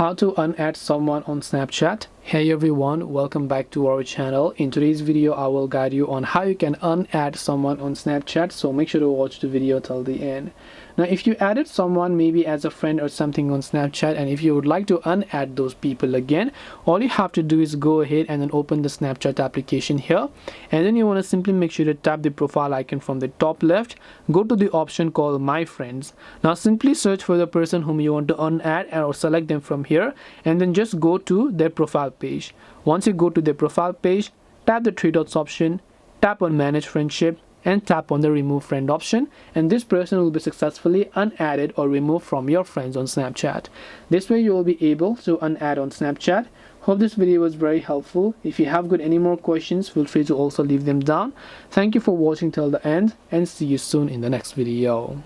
How to unadd someone on Snapchat. Hey everyone, welcome back to our channel. In today's video I will guide you on how you can unadd someone on Snapchat, so make sure to watch the video till the end. Now if you added someone maybe as a friend or something on Snapchat, and if you would like to unadd those people again, all you have to do is go ahead and then open the Snapchat application here, and then you want to simply make sure to tap the profile icon from the top left, go to the option called My Friends. Now simply search for the person whom you want to unadd or select them from here, and then just go to their profile page. Once you go to their profile page, tap the three dots option, tap on Manage Friendship, and tap on the Remove Friend option, and this person will be successfully unadded or removed from your friends on Snapchat. This way you will be able to unadd on Snapchat. Hope this video was very helpful. If you have got any more questions, feel free to also leave them down. Thank you for watching till the end, and see you soon in the next video.